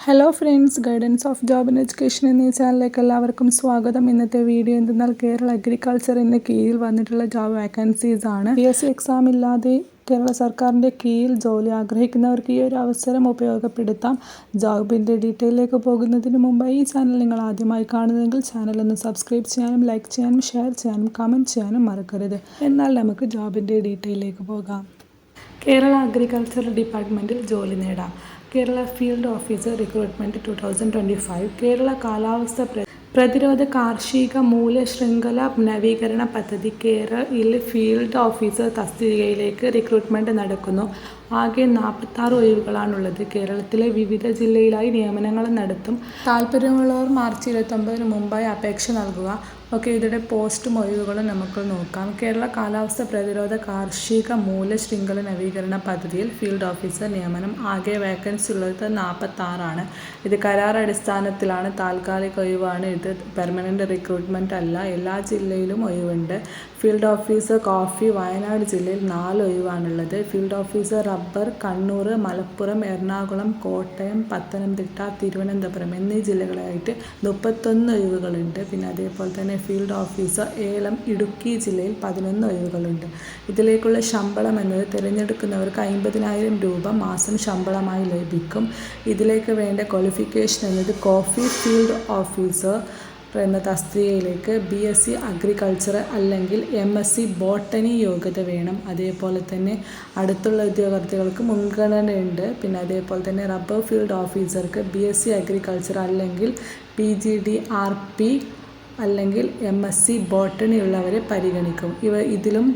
Hello friends, guidance of job and education എന്നീ ചാനലിലേക്ക് എല്ലാവർക്കും സ്വാഗതം. ഇന്നത്തെ വീഡിയോ എന്തെന്നാൽ കേരള അഗ്രികൾച്ചറിൻ്റെ കീഴിൽ വന്നിട്ടുള്ള ജോബ് വേക്കൻസീസ് ആണ്. PSC എക്സാം ഇല്ലാതെ കേരള സർക്കാരിൻ്റെ കീഴിൽ ജോലി ആഗ്രഹിക്കുന്നവർക്ക് ഈ ഒരു അവസരം ഉപയോഗപ്പെടുത്താം. ജോബിൻ്റെ ഡീറ്റെയിലേക്ക് പോകുന്നതിന് മുമ്പ് ഈ ചാനൽ നിങ്ങൾ ആദ്യമായി കാണുന്നതെങ്കിൽ ചാനൽ ഒന്ന് സബ്സ്ക്രൈബ് ചെയ്യാനും ലൈക്ക് ചെയ്യാനും ഷെയർ ചെയ്യാനും കമൻറ്റ് ചെയ്യാനും മറക്കരുത്. എന്നാൽ നമുക്ക് ജോബിൻ്റെ ഡീറ്റെയിലേക്ക് പോകാം. കേരള അഗ്രികൾച്ചർ ഡിപ്പാർട്ട്മെൻറ്റിൽ ജോലി നേടാം. Kerala field officer recruitment 2025. Kerala കാലാവസ്ഥ പ്രതിരോധ കാർഷിക മൂല്യശൃംഖല നവീകരണ പദ്ധതി കേരളയിൽ ഫീൽഡ് ഓഫീസർ തസ്തികയിലേക്ക് റിക്രൂട്ട്മെൻറ്റ് നടക്കുന്നു. ആകെ 46 ഒഴിവുകളാണുള്ളത്. കേരളത്തിലെ വിവിധ ജില്ലയിലായി നിയമനങ്ങൾ നടത്തും. താല്പര്യമുള്ളവർ മാർച്ച് 29 മുമ്പായി അപേക്ഷ നൽകുക. ഇതിയുടെ പോസ്റ്റും ഒഴിവുകളും നമുക്ക് നോക്കാം. കേരള കാലാവസ്ഥ പ്രതിരോധ കാർഷിക മൂല്യശൃംഖല നവീകരണ പദ്ധതിയിൽ ഫീൽഡ് ഓഫീസർ നിയമനം. ആകെ വേക്കൻസി ഉള്ളത് 46 ആണ്. ഇത് കരാർ അടിസ്ഥാനത്തിലാണ്. താൽക്കാലിക ഒഴിവാണ്. ഇത് പെർമനൻ്റ് റിക്രൂട്ട്മെൻറ്റ് അല്ല. എല്ലാ ജില്ലയിലും ഒഴിവുണ്ട്. ഫീൽഡ് ഓഫീസർ കോഫി വയനാട് ജില്ലയിൽ 4 ഒഴിവാണുള്ളത്. Field officer rubber Kannur, Malappuram, Ernakulam, Kottayam, Pathanamthitta, Thiruvananthapuram എന്നീ ജില്ലകളായിട്ട് 31 ഒഴിവുകളുണ്ട്. പിന്നെ അതേപോലെ തന്നെ ഫീൽഡ് ഓഫീസർ ഏലം, ഇടുക്കി ജില്ലയിൽ 11 ഒഴിവുകളുണ്ട്. ഇതിലേക്കുള്ള ശമ്പളം എന്നത് തിരഞ്ഞെടുക്കുന്നവർക്ക് 50,000 രൂപ മാസം ശമ്പളമായി ലഭിക്കും. ഇതിലേക്ക് വേണ്ട ക്വാളിഫിക്കേഷൻ എന്നത് കോഫി ഫീൽഡ് ഓഫീസർ എന്ന തസ്തികയിലേക്ക് BSc അഗ്രികൾച്ചർ അല്ലെങ്കിൽ MSc ബോട്ടണി യോഗ്യത വേണം. അതേപോലെ തന്നെ അടുത്തുള്ള ഉദ്യോഗാർത്ഥികൾക്ക് മുൻഗണനയുണ്ട്. പിന്നെ അതേപോലെ തന്നെ റബ്ബർ ഫീൽഡ് ഓഫീസർക്ക് BSc അഗ്രികൾച്ചർ അല്ലെങ്കിൽ PGDRP അല്ലെങ്കിൽ MSc ബോട്ടണി ഉള്ളവരെ പരിഗണിക്കും. ഇതിലും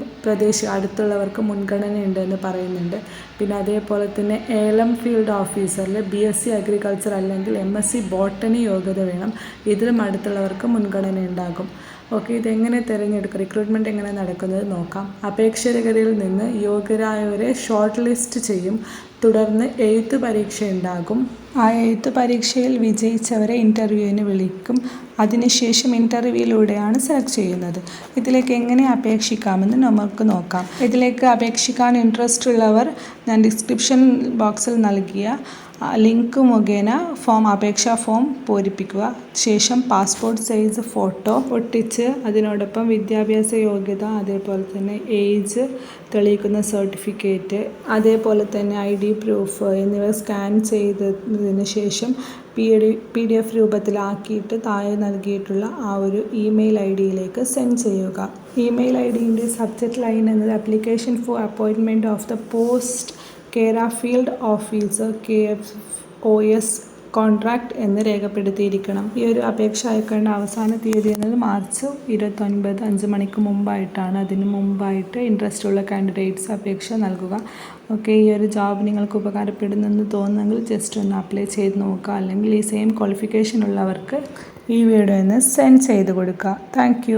അടുത്തുള്ളവർക്ക് മുൻഗണനയുണ്ടെന്ന് പറയുന്നുണ്ട്. പിന്നെ അതേപോലെ തന്നെ ഏലം ഫീൽഡ് ഓഫീസറിൽ BSc അഗ്രികൾച്ചർ അല്ലെങ്കിൽ MSc ബോട്ടണി യോഗ്യത വേണം. ഇതിലും അടുത്തുള്ളവർക്ക് മുൻഗണന ഉണ്ടാകും. ഇതെങ്ങനെ തിരഞ്ഞെടുക്കും, റിക്രൂട്ട്മെൻറ്റ് എങ്ങനെ നടക്കുന്നത് നോക്കാം. അപേക്ഷകരിൽ നിന്ന് യോഗ്യരായവരെ ഷോർട്ട് ലിസ്റ്റ് ചെയ്യും. തുടർന്ന് എഴുത്ത് പരീക്ഷ ഉണ്ടാകും. ആ എഴുത്ത് പരീക്ഷയിൽ വിജയിച്ചവരെ ഇൻ്റർവ്യൂവിന് വിളിക്കും. അതിനുശേഷം ഇൻ്റർവ്യൂയിലൂടെയാണ് സെലക്ട് ചെയ്യുന്നത്. ഇതിലേക്ക് എങ്ങനെ അപേക്ഷിക്കാമെന്ന് നമുക്ക് നോക്കാം. ഇതിലേക്ക് അപേക്ഷിക്കാൻ ഇൻട്രസ്റ്റ് ഉള്ളവർ ഞാൻ ഡിസ്ക്രിപ്ഷൻ ബോക്സിൽ നൽകിയ ലിങ്ക് മുഖേന അപേക്ഷാ ഫോം പൂരിപ്പിക്കുക. ശേഷം പാസ്പോർട്ട് സൈസ് ഫോട്ടോ ഒട്ടിച്ച് അതിനോടൊപ്പം വിദ്യാഭ്യാസ യോഗ്യത, അതേപോലെ തന്നെ ഏജ് തെളിയിക്കുന്ന സർട്ടിഫിക്കറ്റ്, അതേപോലെ തന്നെ ID പ്രൂഫ് എന്നിവ സ്കാൻ ചെയ്തതിന് ശേഷം PDF രൂപത്തിലാക്കിയിട്ട് താഴെ നൽകിയിട്ടുള്ള ആ ഒരു ഇമെയിൽ ID സെൻഡ് ചെയ്യുക. ഇമെയിൽ IDൻ്റെ സബ്ജക്റ്റ് ലൈൻ എന്നത് application for appointment of the post Kerala field officer KFOS contract എന്ന് രേഖപ്പെടുത്തിയിരിക്കണം. ഈ ഒരു അപേക്ഷ അയക്കേണ്ട അവസാന തീയതി എന്നത് മാർച്ച് 29 5 മണിക്ക് മുമ്പായിട്ടാണ്. അതിന് മുമ്പായിട്ട് ഇൻട്രസ്റ്റ് ഉള്ള കാൻഡിഡേറ്റ്സ് അപേക്ഷ നൽകുക. ഈ ഒരു ജോബ് നിങ്ങൾക്ക് ഉപകാരപ്പെടുന്നെന്ന് തോന്നുന്നെങ്കിൽ ജസ്റ്റ് ഒന്ന് അപ്ലൈ ചെയ്ത് നോക്കുക. അല്ലെങ്കിൽ ഈ സെയിം ക്വാളിഫിക്കേഷൻ ഉള്ളവർക്ക് ഈ വീഡിയോ ഒന്ന് സെൻഡ് ചെയ്ത് കൊടുക്കുക. താങ്ക്